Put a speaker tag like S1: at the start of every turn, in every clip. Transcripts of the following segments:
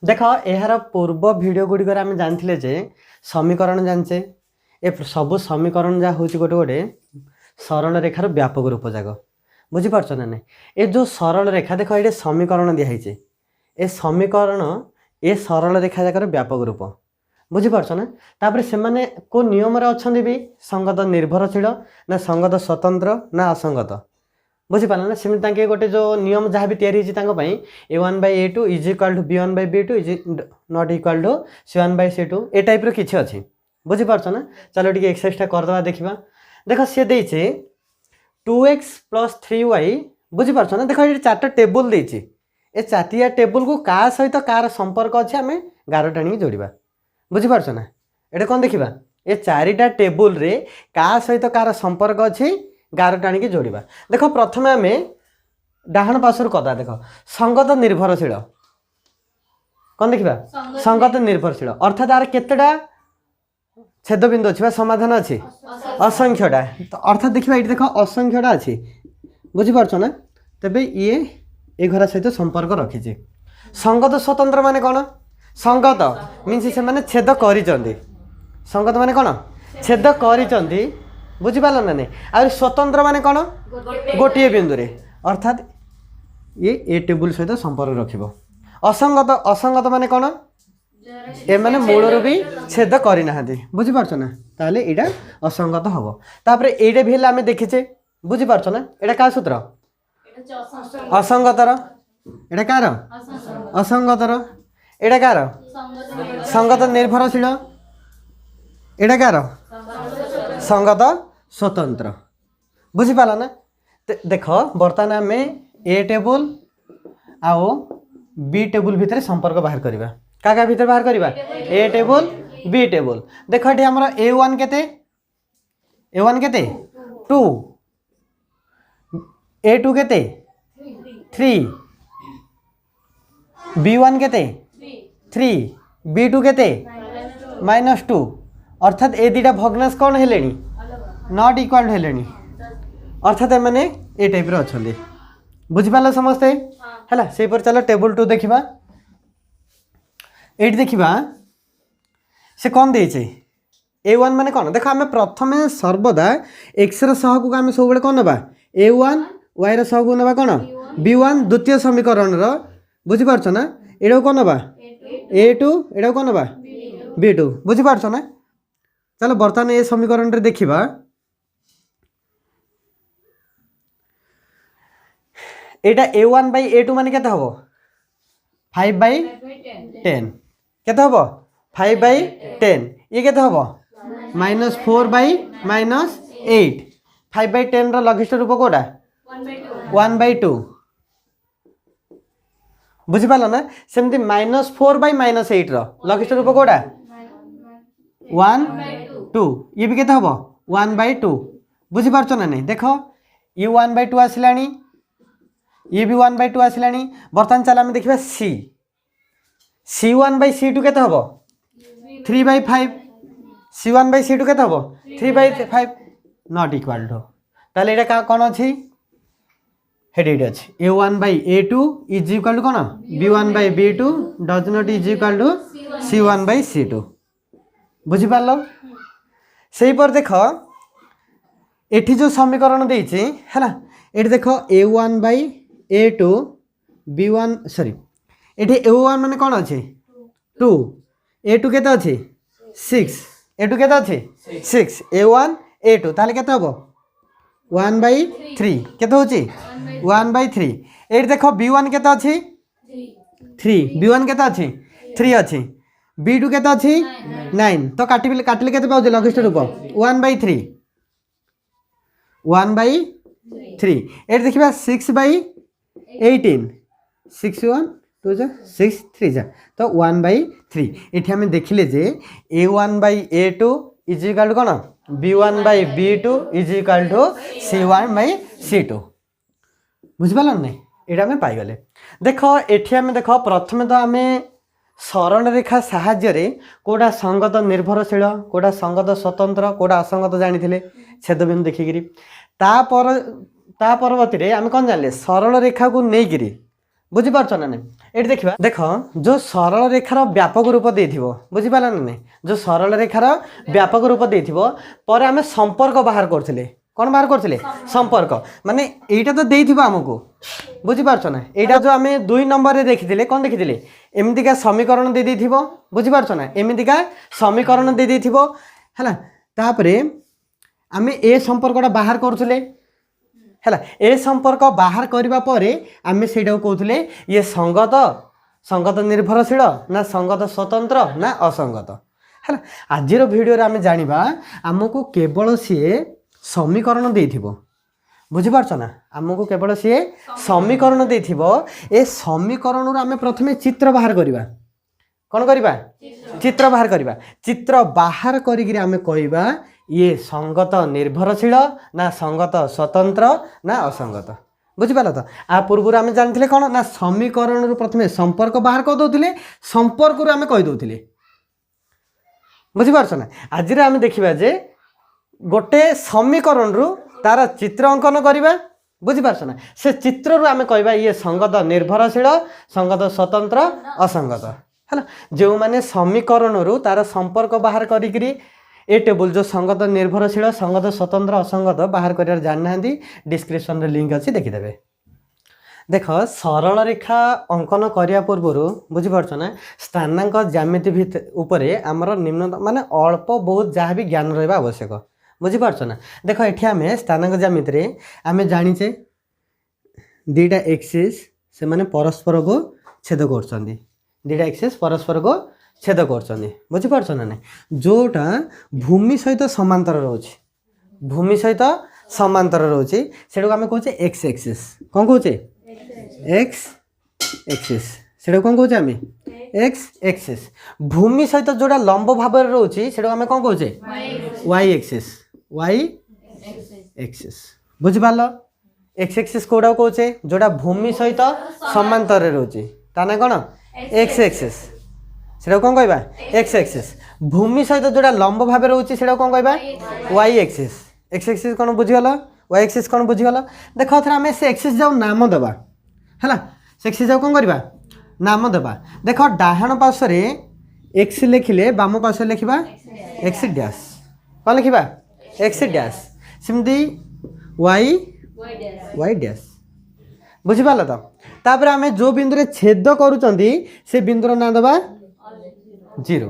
S1: देख यार पूर्व वीडियो गुड़िक आम जानते जे समीकरण जाचे ए सब समीकरण जहाँ हूँ गोटे गोटे सरल रेखार व्यापक रूप जाक बुझीपार ना ना ये जो सरल रेखा देख ये समीकरण दिखाई ए समीकरण ए सरल रेखा जाकर व्यापक रूप बुझीपार ना तापर से माने को नियम अच्छा भी संगत निर्भरशील ना संगत स्वतंत्र ना असंगत बुझीपार ना सेमती गोटे जो नियम जहाँ भी तैयारी A1/A2 is equal to B1/B2 is not equal to C1/C2 ए टाइप रो किछि अछि बुझीपार ना। चलो टी एक्सरसाइज करदे देखा देख सी देचे 2x + 3y बुझीपार ना देख ये चार्टा टेबुल देची ए चार्टिया टेबुल को क्या सहित कार संपर्क अच्छे आम गार टाणी जोड़ा बुझीपार ना ये कौन देखा ये चारिटा टेबुल रे क्या सहित कार संपर्क अच्छी गार टाणी जोड़ा देख प्रथम आम डाहाण पार्श्वर कदा देख संगत निर्भरशील कौन देखा संगत निर्भरशील अर्थात यार केतेटा छेदबिंदु अच्छी समाधान अच्छी असंख्यटा अर्थात देखा ये देख असंख्यटा अच्छी बुझीपार ना तेबे ये घर सहित संपर्क रखी संगत स्वतंत्र माने कौन संगत मीन्स से माने छेद करी संगत माने कौन छेद करी बुझीपार ना नहीं आ स्वतंत्र माने कौन गोटे बिंदु रे अर्थात ये टेबुल सहित संपर्क रखिबो असंगत असंगत माने कौन ए माने मूलर भी छेद करना बुझीपार ना ताले एटा असंगत हम तापर एटा भी आम देखीचे बुझीपार ना एटा क्या सूत्र असंगतर एटा कार असंगतर एटा कार संगत निर्भरशील एटा कार संगत स्वतंत्र बुझीपार ना देख बर्तमान आम ए टेबुल आओ बी टेबुल भितर संपर्क बाहर करवा क्या भितर बाहर करवा ए टेबुल बी टेबुल देख ये आम A1 केते A1 केते 2 A2 केते 3 B1 केते 3 B2 केते -2 अर्थात ए दुटा भग्नांश कौन है नॉट इक्वल है अर्थात मैंने ए टाइप अच्छा बुझीपार समस्ते है से पर चलो टेबल 2 देखा ये देखा से कौन देचे A1 माने कौन देख आम प्रथम सर्वदा x रह को आम सब कौन ना A1 y रह को ना कौन B1 द्वितीय समीकरण बुझीपार ना ये कौन ना A2 ये कौन ना B2 बुझीपार ना। चलो बर्तमान ये समीकरण रे देखिबा एटा A1/A2 माने केते हबो 5/10 केते हबो 5/10 ये केते हबो -4/-8 5/10 रो लघिष्ठ रूप कोडा 1/2 बुझीपाल ना सेमती -4/-8 रो लघिष्ठ रूप कोडा 1/2 ये भी केते हबो 1/2 बुझीपार ना नहीं देख ये 1/2 आसिलानी ये भी 1/2 आसिलानी बर्तमान चल आम देखा C1/C2 केते हबो 3/5 C1/C2 केते हबो 3/5 नॉट इक्वल टू ताले एटा कौन अच्छी हेड अच्छी A1/A2 इज इक्वल टू कौन B1/B2 does not is equal to C1/C2 बुझीपार से पर देख एठी जो समीकरण देछि है ना एठी देख A1/A2 B1 सॉरी एठी A1 माने कौन अच्छे 2 A2 केते अच्छे 6 A2 केते अच्छे 6 A1 A2 ताले केते हबो 1/3 केते होची 1/3 एठी देख B1 केते अच्छे 3 B1 केते अच्छे 3 अच्छे B2 केते अच्छे 9 तो काटिले केते पाउजे लघिष्ठ रूप 1/3 एट देखा 6/18 6 1 2 6 3 तो 1/3 ये आम देखिले जे A1/A2 इज इक्वल टू कौन B1/B2 is equal to C1/C2 बुझिपार नहीं ये आम पाइगले देख एठी आम देख प्रथम तो आम सरल रेखा साहाय्य कोड़ा संगत निर्भरशील कोड़ा संगत स्वतंत्र कोड़ा असंगत जानी छेदबिंदु देखिकी ता परवर्ती आम कौन जान सरल रेखा को लेकिन बुझी पारछ ना नहीं ये देखा देख जो सरल रेखार व्यापक रूप दे बुझीपार ना नहीं जो सरल रेखार व्यापक रूप दे पर आम संपर्क बाहर करते कौन बाहर करते संपर्क माने यहीटा तो देथिबो आमको बुझीपारछ ना यहाँ जो आम 2 नंबर रे देखी कौन देखी एमतीका समीकरण दे देथिबो बुझीपारछ ना एमतीका समीकरण दे देथिबो हैला तापरे आम ए संपर्कटा बाहर करुले है ए संपर्क बाहर करने पर आम से कहते ये संगत संगत निर्भरशील ना संगत स्वतंत्र ना असंगत है आज भिडियो आम जाना आमको केवल सी समीकरण दे बुझीपारछ ना आमको केवल सी समीकरण दे ए समीकरण आम प्रथम चित्र बाहर करवा कौन करवा चित्र बाहर करवा चित्र बाहर करें कहवा ये संगत निर्भरशील ना संगत स्वतंत्र ना असंगत बुझीपार तो आ पूर्व आम जानते कौन ना समीकरण प्रथम संपर्क बाहर कर दौले संपर्क आम कहीदे बुझीपारछ ना आज आम देखा जे गोटे समीकरण तार चित्र अंकन करवा बुझीपारछ ना से चित्र आम कहवा ये संगत निर्भरशील संगत स्वतंत्र असंगत है जो मैंने समीकरण तार संपर्क बाहर करी ए टेबल जो संगत निर्भरशील संगत स्वतंत्र असंगत बाहर कर जानना डिस्क्रिप्शन लिंक अच्छी देखीदे देख सरल रेखा अंकन करने पूर्व बुझीपारछ ना स्थानांक ज्यामिति उपरे आमर निम्न माने अल्प बहुत जहाँ भी ज्ञान रहा आवश्यक बुझीपारछ ना देख ये आम स्थानांक ज्यामिति आम जाचे दीटा एक्सिस से माने परस्पर को छेद कर दीटा एक्सिस परस्पर को छेद कर बुझीपारछ ना नहीं जोटा भूमि सहित समांतर रोचे भूमि सहित समांतर रोचे से आम कहे एक्स एक्सिस कौन कहे एक्स एक्सिस से कौन कहे आम एक्स एक्सिस भूमि सहित जोड़ा लंब भाव रोचे से आम कौन कहे वाई एक्सिस वाई एक्सिस बुझीपार एक्स एक्सिस कौटा कहे जोड़ा भूमि सहित समांतर रोचे ताना कौन एक्स एक्सिस से कौन कहवा एक्स एक्सिस भूमि सहित जोड़ा लंब भाव रोचे से कौन कहवा वाई एक्सिस एक्स एक्सिस कौन बुझीगल वाई एक्सिस कौन बुझीगल देख थोड़ा आम से एक्सिस जाऊ नाम देवा है से एक्सिस जाऊ कौन करवा नाम देवा देख डाहाण पार्श्वे एक्स लिखिले बाम पार्श्वे लिखा एक्स डैश कौन लिखा एक्स डैश सेमती वाई वाई डैश बुझीपार तो तापर आम जो बिंदु छेद करुँच से बिंदुर ना देवा जीरो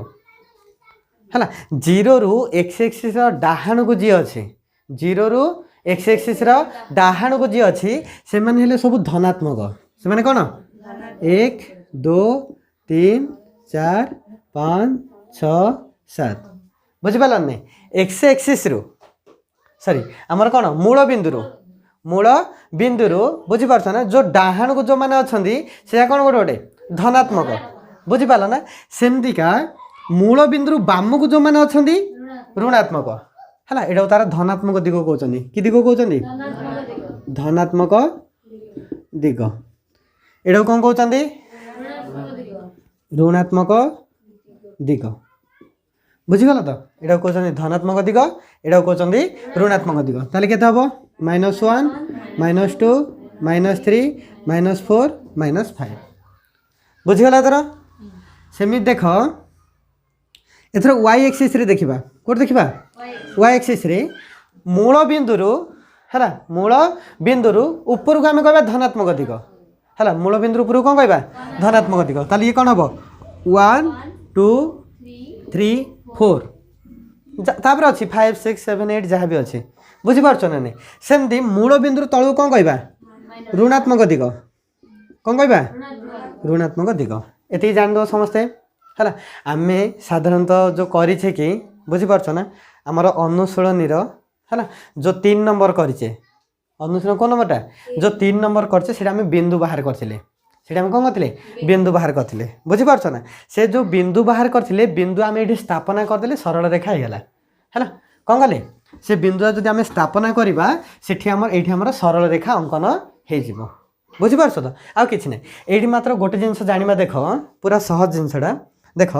S1: है जीरो रु एक्स एक्सिस डाहाण को जी अच्छे जीरो रु एक्स एक्सिस डाहाण को जी अच्छी से माने सब धनात्मक से माने कौन 1 2 3 4 5 6 7 बुझीपार नहीं एक्स एक्सिस सॉरी आमर कौन मूल बिंदु बुझीपारछ ना जो डाहाण को जो मैंने अच्छा से कौन गोटे गोटे धनात्मक बुझीपार ना सेमतिका मूल बिंदु बाम को जो मैंने अच्छा ऋणात्मक है यहाँ तार धनात्मक दिग कहते कि दिग कहते धनात्मक दिग एटा कौन कहते ऋणात्मक दिग बुझीगल तो यहाँ कहते धनात्मक दिग यहाँ कहते ऋणात्मक दिग ताले केते हबो -1 -2 -3 -4 -5 बुझीगला तर सेमि देख एथर वाई एक्सिस रे देखिबा कोड देखिबा वाई एक्सिस रे मूल बिंदुरु है मूल बिंदुरु ऊपर को आम कह धनात्मक दिग है मूल बिंदु ऊपर कौन कह धनात्मक दिग ताले ये कौन हम 1 2 3 4 तापर अच्छी 5 6 7 8 जहाँ भी अच्छी बुझीपारछ ना नहीं सेमती मूल बिंदु तलू कौन कह ऋणात्मक दिग कौन कह ऋणात्मक दिग ये जान दो समस्ते है आम साधारणतः जो करे कि बुझीपारछ ना आमर अनुशीलनी है जो 3 नंबर करे अनुशीलन कौन नंबरटा जो 3 नंबर करे आम बिंदु बाहर करते कौन करते बिंदु बाहर करते बुझीपारछ ना से जो बिंदु बाहर करते बिंदु आम ये स्थापना करदे सरल रेखा होगा है कौन कले से बिंदु जो आम स्थापना करवा से सरल रेखा अंकन हो बुझीपारछ तो आउ कि ना ये मात्र गोटे जिनस जाना देख पूरा सहज जिनसटा देख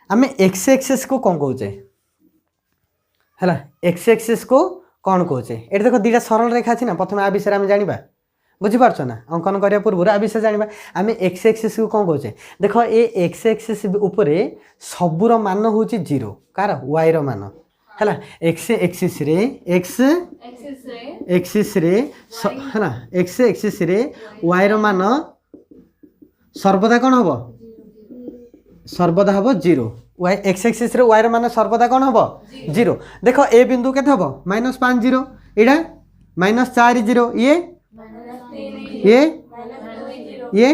S1: आम एक्स एक्सिस को कौन कहे है एक्स एक्सिस को कौन कहे ये देख 2टा सरल रेखा अच्छी ना प्रथम आ विषय में जाना बुझीपारछ ना अंकन करिया पूर्व आ विषय जानिबा आमे एक्स एक्सिस को कोन कहूचे देख ए एक्स एक्सिस उपरे सबुर मान होची 0 कार y रो मान हैला एक्स एक्सिस रे हैला एक्स एक्सिस रे y रो मान सर्वदा कोन हबो सर्वदा हबो 0 y एक्स एक्सिस रे y रो मान सर्वदा कोन हबो 0 देखो ए बिंदु केते हबो -5 0 एडा -4 0 ये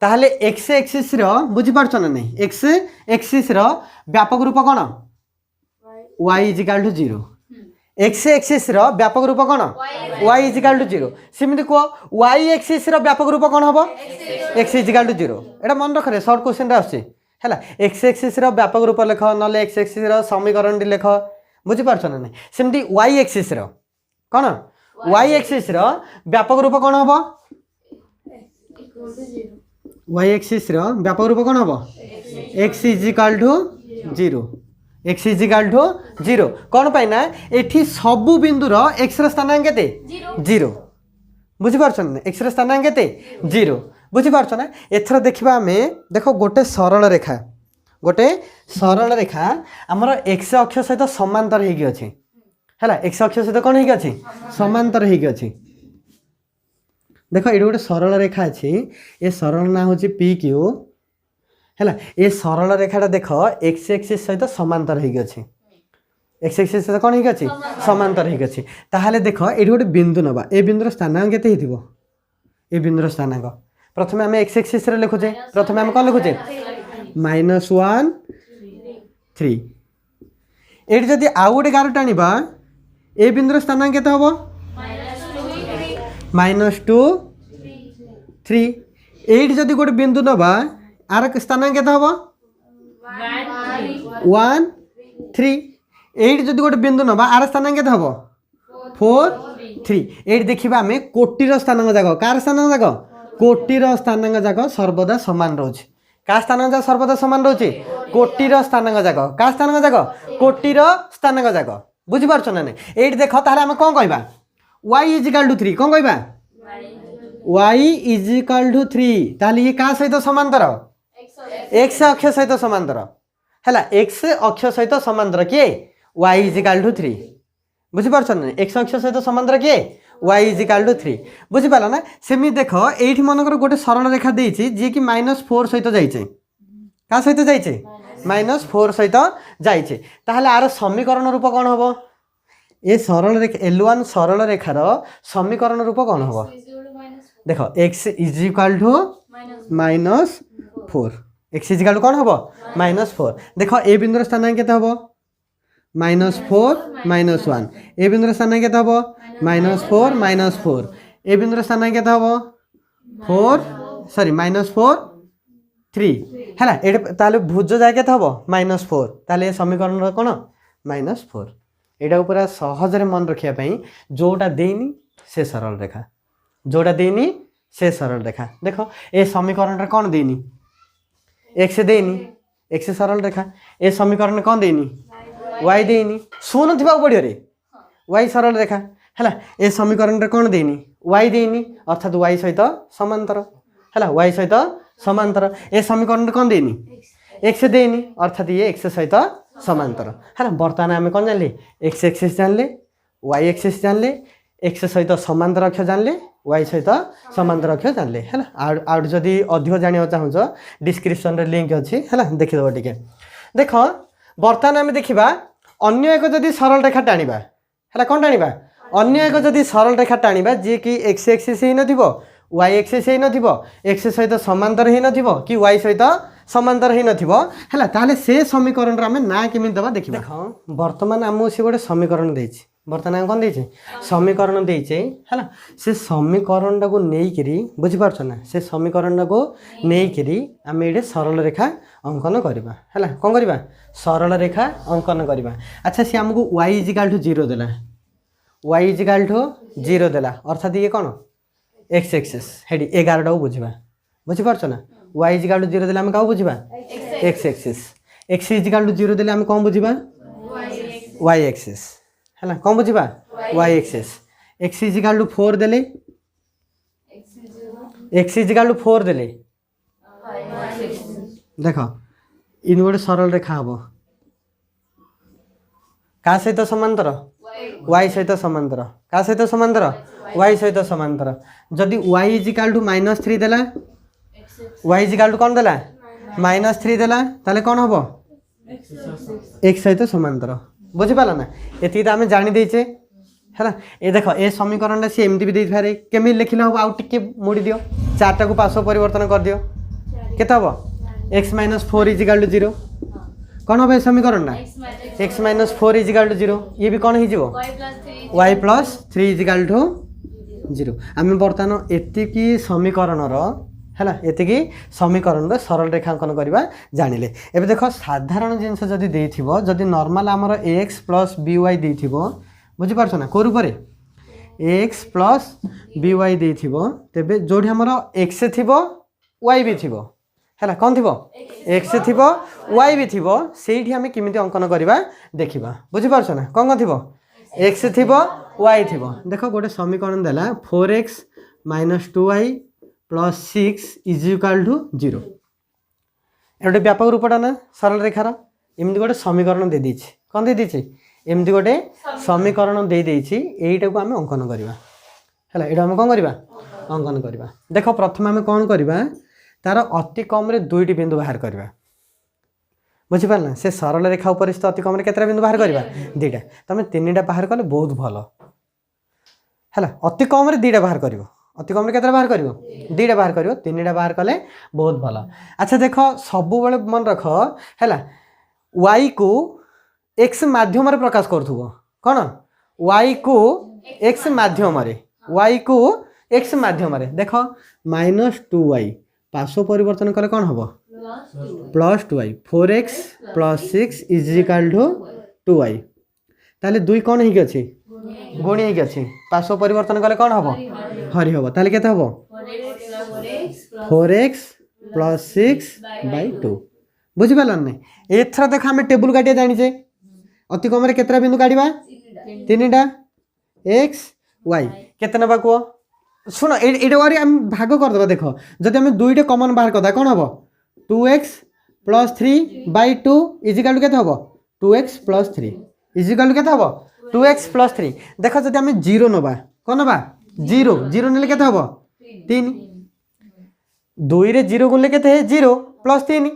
S1: ताहले एक्स एक्सिस रो बुझी पारछ ना नहीं एक्स एक्सिस रो व्यापक रूप कोन y = 0 एक्स एक्सिस रो व्यापक रूप कोन y = 0 सिमिति को y एक्सिस रो व्यापक रूप कोन हबो x = 0 एटा मन रख रे शॉर्ट क्वेश्चन रा आछे हैला एक्स एक्सिस रो व्यापक रूप लेख नले एक्स एक्सिस रो समीकरण डी लेख बुझी पारछ ना नहीं सिमिति y एक्सिस रो कोन y एक्सिस रो व्यापक रूप कोन हबो y एक्सिस रो व्यापक रूप कोन हबो x = 0 x = 0 कोन पाई ना एठी सबु बिंदु रो x रो स्थानांक केते 0 बुझी पारछ ना x रो स्थानांक केते 0 बुझी पारछ ना एथरा देखिबा हमें देखो गोटे सरल रेखा हमर x अक्ष सहित समांतर हेगी अछि हैला x अक्ष सहित कोन हेगी अछि समांतर हेगी अछि देखो एडी गोटे सरल रेखा अछि ए सरल ना होछि PQ हैला ए सरल रेखाटा देखो x एक्सिस सहित समांतर हेगी अछि x एक्सिस सहित कोन हेगी अछि समांतर हेगी अछि ताहाले देखो एडी गोटे बिंदु नबा ए बिंदुर स्थानांक केते हेतिबो ए बिंदुर स्थानांक प्रथमे हम x एक्सिस रे लिखुचे प्रथमे हम कोन लिखुचे -1 3 एडी जदी आ गोटे गार टाणीबा ए बिंदुर स्थानांक केते हबो -2 3 एडी जदी गोटे बिंदु नबा आर स्थानांक केते हबो 1 3 एडी जदी गोटे बिंदु नबा आर स्थानांक केते हबो 4 3 एडी देखिबा हमें कोटिर स्थानांक जागो कार स्थानांक जागो कोटिर स्थानांक जागो सर्वदा समान रहउछि का स्थानांक जागो सर्वदा समान रहउछि कोटिर स्थानांक जागो का स्थानांक जागो कोटिर स्थानांक जागो बुझी पारछ ना नै एडी देखो ताले हम कोन कहबा y = 3 कोन कहबा y = 3 ताले ये का सहित समांतर x अक्ष सहित समांतर हैला x अक्ष सहित समांतर के y = 3 बुझी पारछ ना x अक्ष सहित समांतर के y = 3 बुझी पाला ना सेमी देखो एठी मनकर गोटे सरल रेखा देइछि जे कि -4 सहित जाइछे का सहित जाइछे -4 सहित जाइछे ताहले आर समीकरण रूप कोन हबो ए सरल रेखा L1 सरल रेखार समीकरण रूप कोन हबो देखो x = -4 x = कोन हबो -4 देखो ए बिंदुर स्थानांक केते हबो -4 -1 ए बिंदुर स्थानांक केते हबो -4 -4 ए बिंदुर स्थानांक केते हबो 4 3 हैला एडे ताले भुज जाय केते हबो -4 ताले समीकरण रो कोन -4 एडा ऊपर सहज रे मन रखिया पई जोटा देनी से सरल रेखा जोटा देनी से सरल रेखा देखो ए समीकरण रे कोन देनी x देनी x सरल रेखा ए समीकरण कोन देनी y देनी सुन थिबा पडियो रे y सरल रेखा हैला ए समीकरण रे कोन देनी y देनी अर्थात y सहित समांतर हैला y सहित समांतर ए समीकरण रे कोन देनी x देनी अर्थात ये x सहित समांतर हैला वर्तमान हम कोन जानले x एक्सिस जानले y एक्सिस जानले x सहित समांतर अक्ष जानले y सहित समांतर अक्ष जानले हैला आ जदी अधिक जानियो चाहौ डिस्क्रिप्शन रे लिंक अछि हैला देखि दबो टिके देखो वर्तमान हम देखिबा अन्य एक जदी सरल रेखा टाणीबा हैला कोन टाणीबा अन्य एक जदी सरल रेखा टाणीबा जे कि x एक्सिस हे नथिबो y एक्सिस हे नथिबो x सहित समांतर हे नथिबो कि y सहित समांतर हे नथिबो हैला ताले से समीकरण रा हम ना केमि दबा देखिबा देखो वर्तमान हम से गोटे समीकरण देछि वर्तमान कोन देछि समीकरण देछि हैला से समीकरण को नेई करी बुझि पारछ ना से समीकरण को नेई करी हम एडे सरल रेखा अंकन करबा हैला कोन करबा सरल रेखा अंकन करबा अच्छा से हमको y = 0 देला y = 0 देला अर्थात ये कोन x एक्सिस हेडी 11 टा बुझिबा बुझि पारछ ना y = 0 देला हम का बुझिबा x एक्सिस x = 0 देला हम कोन बुझिबा y एक्सिस हैला कोन बुझिबा y एक्सिस x = 4 देले x इजिकाल टू 4 देले देख इन गोटे सरल रेखा हम क्या सहित समांतर y सहित समांतर क्या सहित समांतर y सहित समांतर जदि y इजिकाल टू -3 देला y इजिकाल टू कौन देला -3 देला ताले कौन हम x सहित समांतर बुझीपाल ना ये आम जानी देचे है ये देख ए समीकरण सी एमती भी दे पारे केमी लिखिले हम आउ टिके मोड़ी दियो चार्टा को पार्श्व परिवर्तन कर दियो केते हम x-4 इजिकाल टू 0 कौन हम समीकरण ना x-4 इजिकाल टू 0 ये भी कौन हो y+3 इजिकाल टू 0 आम बर्तमान एतिकी समीकरण है एतिकी समीकरण सरल रेखांकन करवा जानिले एबे देखो साधारण जिनस जदि देथिबो जदि नॉर्मल हमर ax + by देथिबो बुझी पारछ ना को रूप रे x + by देथिबो तेबे जोडी हमर x थिबो y भी थिबो हैला कोन थिबो x थिबो y भी थिबो सेठी हम किमिति अंकन करबा देखिबा बुझी पारछ ना कोन थिबो x थिबो y थिबो देखो गोटे समीकरण देला 4x - 2y + 6 = 0 एटे व्यापक रूपटा ना सरल रेखार एमती गोटे समीकरण दे दीची कौन दे दीची एमती गोटे समीकरण दे देइछि एइटा को आम अंकन करबा हैला एटा हम कोन करबा अंकन करबा देखो प्रथम आम कोन करबा तार अति कम रे दुईटी बिंदु बाहर करबा बुझी पारना से सरल रेखा ऊपर स्थित अति कम रे केतरा बिंदु बाहर करबा दुईटा तमे तीनटा बाहर कले बहुत भलो हैला अति कम रे दुईटा बाहर करबो अति कम केतरा बाहर करिवो दुईटा बाहर करिवो तीनटा बाहर कले बहुत भलो अच्छा देखो सब बेले मन रख हैला y को x माध्यम रे प्रकाश करथुबो कोन y को x माध्यम रे y को x माध्यम रे देखो -2y पार्श्व परिवर्तन कले कोन हबो +2y 4x + 6 = 2y ताले दुई कोन ही गछि गुणी ही गछि पार्श्व परिवर्तन कले कोन हबो हरि हबो ताले केते हबो 4x + 6/2 बुझी पालन नै एथरा देख हम टेबल काटिया जानि जे अति कम रे केतरा बिंदु काढिबा तीनटा x y केते नबा को सुन एडे वारी हम भाग कर दबा देखो जदि हम दुईटे कॉमन बाहर करदा कोन हबो 2x + 3/2 = केते हबो 2x + 3 = केते हबो 2x + 3 देखो जदि हम 0 नबा कोन नबा 0 0 नेले केते हबो 3 2 रे 0 गुणले केते 0 + 3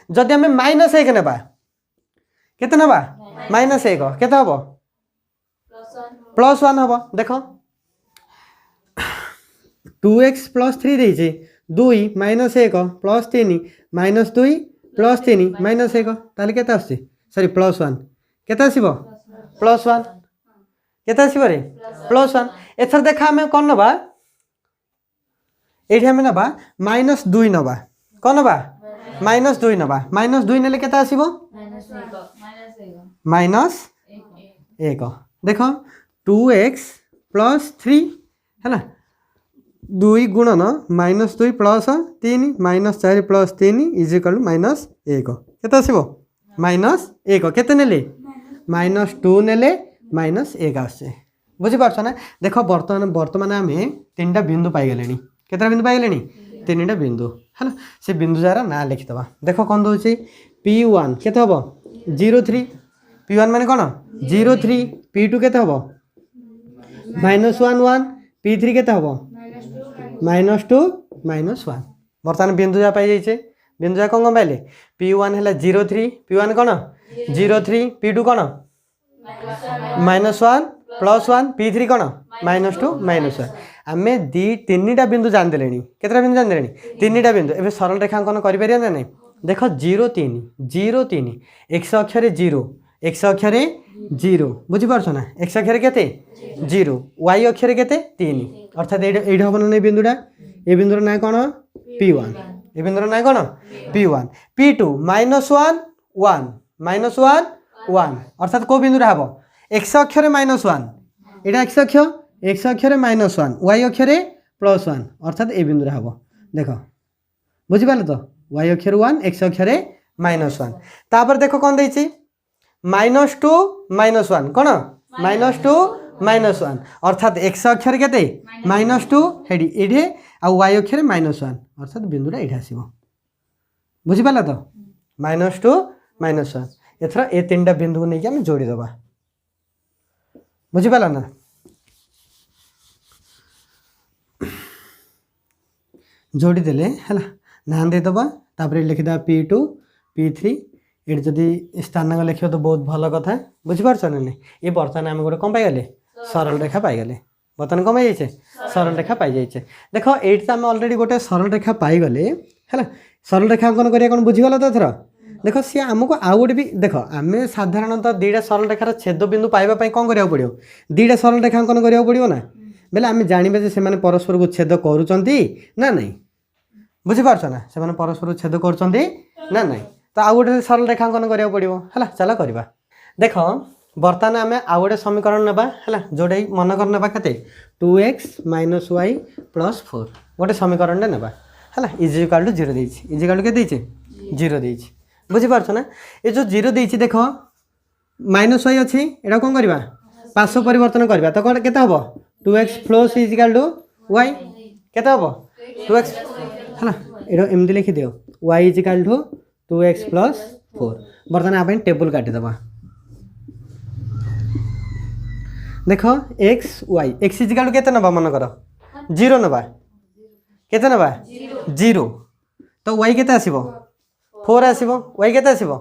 S1: जदि हम -1 नेबा केते नबा -1 केते हबो +1 हबो देखो 2x + 3 देइछे 2 - 1 + 3 -2 + 3 -1 ताले केते आसी सॉरी +1 केते आसीबो +1 केते आसीबो रे +1 एथर देखा हम कोन नबा एठी हम नबा -2 नबा कोन नबा -2 नबा -2 नेले केते आसीबो -1 देखो 2x + 3 है ना 2 गुणन -2 + 3 -4 + 3 = -1 केते आसीबो -1 केते नेले -2 नेले -1 आसे बुझी पारछ ना देखो वर्तमान आमे तीनटा बिंदु पाई गेलेनी केतरा बिंदु पाई गेलेनी तीनटा बिंदु है ना से बिंदु जारा ना लिखि दबा देखो कोन दोछि p1 केते हबो 0,3 p1 माने कोन 0,3 p2 केते हबो -1 1 p3 केते हबो -2 -1 वर्तमान बिंदु जा पाई जाइछे बिंदु जा कोन पाइले p1 हैला 0,3 p1 कोन 0,3 p2 कोन -1 +1 p3 कोन -2 -1 आमे तीनटा बिंदु जान देलेनी केतरा बिंदु जान देलेनी तीनटा बिंदु एबे सरल रेखांकन करि परिया ना नै देखो 0,3 0,3 x अक्षरे 0 x अक्षरे 0 बुझी पारछ ना x अक्षरे केते 0 y अक्षरे केते 3 अर्थात एडा हबन नै बिंदुडा ए बिंदुर ना कोन p1 ए बिंदुर ना कोन p1 p2 -1 1 -1 1 अर्थात को बिंदुरा हबो x अक्षरे -1 एडा x अक्षरे -1 y अक्षरे +1 अर्थात ए बिंदुरा हबो देखो बुझी पाले तो y अक्षर 1 x अक्षरे -1 तापर देखो कोन दैछि -2 -1 कोन -2 -1 अर्थात x अक्षर केते -2 हेडी एडे आ y अक्षर -1 अर्थात बिंदुटा एठी आसीबो बुझी पाला तो -2 -1 एथरा ए तीनटा बिंदु नै कि हम जोड़ी दबा बुझी पाला ना जोड़ी देले हला नाम दे दबा तापर लिखिदा P2 P3 एट जदि स्थानांक लिखियो तो बहुत भल कथा बुझी पारछ ना नहीं ये बर्तमान आम गोटे कौन पाइगले सरल रेखा पाइगले बर्तमान कौन पाइजे सरल रेखा पाई जाइए देख ये आम अलरेडी गोटे सरल रेखा पाइगले है सरल रेखा अंकन करिया कौन बुझीगल तो एथर देख सी आमको आउ गोटे भी देख आम साधारणतः दुईटा सरल रेखार छेद बिंदु पाइबा कौन करा पड़ो दुईटा सरल रेखा अंकन करा पड़ो ना बेले आम जाना जे से परस्पर को छेद करुँच ना नहीं बुझीपारछ ना से परस्पर को छेद करुँच ना नहीं तो आउ गोटे सरल रेखांकन करा पड़ो है चल करवा देख बर्तमान आम आउ गोटे समीकरण ना है जोटा मनकर ना के 2x - y + 4 गोटे समीकरण ना है इजिकाल टू 0 इजिकाल टू के 0 बुझीपारछ ना ये जो 0 देती देख -y अच्छी एटा कौन करवा पार्श्व परिवर्तन करवा तो कौन केते हम 2x + इजिकाल टू y केते हम 2x है ये एमती लिखि दियो y इजिकाल टू 2x + 4 बर्तमान आप टेबल काटिदेबा देख x y x इजिकाल के नवा मन कर 0 नवा केते नवा 0 तो y केते आसीबो 4 आसीबो y केते आसीबो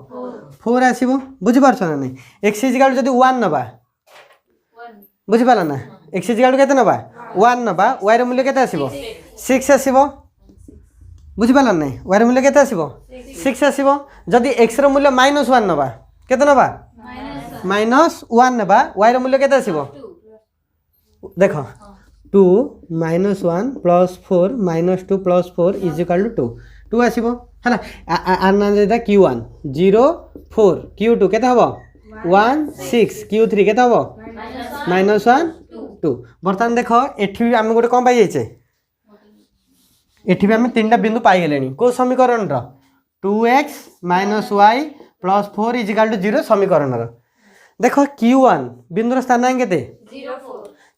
S1: 4 आसीबो बुझी पारछ ना नहीं x इजिकाल जदी 1 नवा बुझी पाला ना x इजिकाल केते नवा 1 नवा y र मूल्य केते आसीबो 6 आसीबो बुझी पाला नहीं y र मूल्य केते आसीबो 6 आसीबो जदी x र मूल्य -1 नवा केते नवा -1 नवा y र मूल्य केते आसीबो देख 2 - 1 + 4 -2 + 4 = 2 आसीबो है आना जेदा q1 0 4 q2 केते हबो 1 6 q3 केते हबो -1 2 बर्तमान देख एठी भी हम गोटे कोन पाई जाइछे एठी भी हम तीनटा बिंदु पाई गेलेनी को समीकरण रो 2x - y + 4 = 0 समीकरण रो देख q1 बिंदुर स्थानांक केते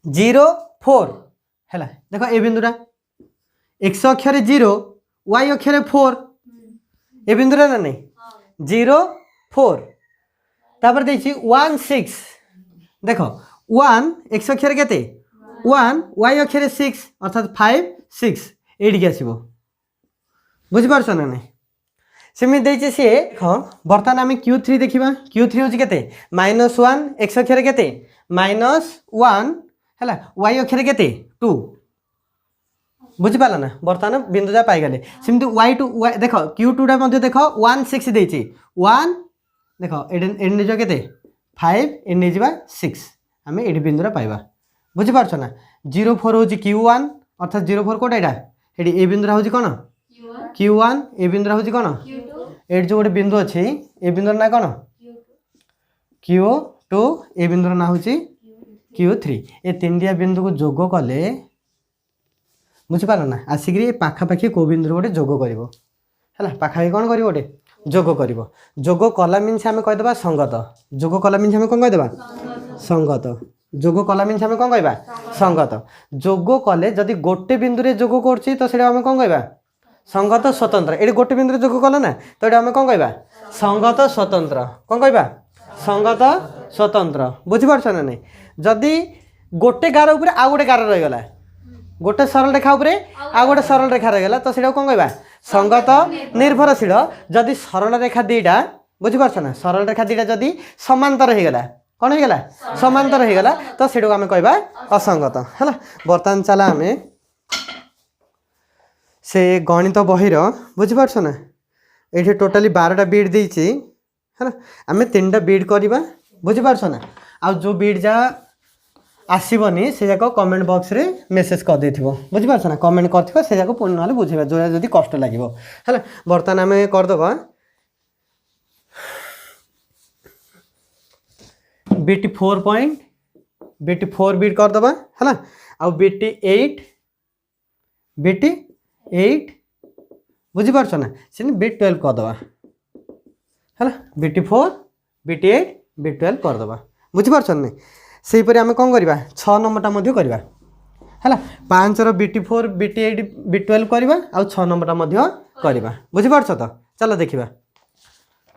S1: 0 4 हैला देख ए बिंदुरा x अक्षर 0 y अक्षर 4 ए बिंदुरा ना नहीं 0 4 तापर देछि 1 6 देख 1 x अक्षर केते 1 y अक्षर 6 अर्थात 5 6 एडी के आसीबो बुझी पारछ ना नहीं सेमि देछि से हाँ बर्तमान आम q3 देखा q3 हूँ केते -1 x अक्षर केते -1 है y अक्षर केते 2 बुझी पाला ना बर्तमान बिंदु जा पाइगले सेमती y2 देख q2 टा मध्ये देख 1 6 देछि 1 देख एडे निज केते 5 ए नै जिबा 6 आम एडी बिंदुरा पाइबा बुझी पारछ ना 0 4 हूँ q1 अर्थात 0 4 कोटा एटा एडी ए बिंदुरा हूँ कौन q1 ए बिंदुरा हूँ कौन एट जो गोटे बिंदु अच्छी ए बिंदुर ना कौन q2 ए बिंदुर ना हूँ q3 ए तीनटिया बिंदु को जोग कले बुझीपार ना आसिक पाखापाखि कौ बिंदु गोटे जोग कर पाखापाखि कौन कर गोटे जोग कर जोग कला मीन्स आम कहीदेवा संगत जोग कला मीन्स आम कौन कहीदेवा संगत जोग कला मीन्स आम कौन कहवा संगत जोग कले जदि गोटे बिंदु जोग कर तो आम कौन कहवा संगत स्वतंत्र ये गोटे बिंदु जोग कल ना तो ये आम कौन कहवा संगत स्वतंत्र कौन कहवा संगत स्वतंत्र बुझीपारछ ना नहीं जदि गोटे गार उपर आउ गोटे गार रहीगला गोटे सरल रेखा उपर आउ गोटे सरल रेखा रहीगला तो सीटा कौन कहवा संगत निर्भरशील जदि सरल रेखा दुईटा बुझीपारछ ना सरल रेखा दुईटा जदि समांतर होगला कौन होगला समांतर होगला तो सीटा को आम कहवा असंगत है बर्तमान चला आम से गणित बहिर बुझीपारछ ना ये टोटाली 12टा बीट देती है आम 3टा बीट करवा बुझीपारछ ना आ जो बीट जा आसबनी से जाक कमेंट बॉक्स रे मेसेज कर देथिबो बुझीपारछ ना कमेंट करथिबो से जाक पुणी ना बुझेबा जो जदि कष्ट लागिबो है बर्तमान आम करदेबा बीटी 4 पॉइंट बीटी 4 बीट करदेबा है आ बीटी 8 बीटी 8 बुझीपारछ ना से बीट 12 करदेबा है बीटी 4 बीटी 8 बीट 12 करदेबा बुझीपारछ ना सेहीपरि आम कौन करवा 6 नंबरटा करवा है 5 BT4 BT8 B12 करवा आ 6 नंबरटा करवा बुझीपार तो चलो देखा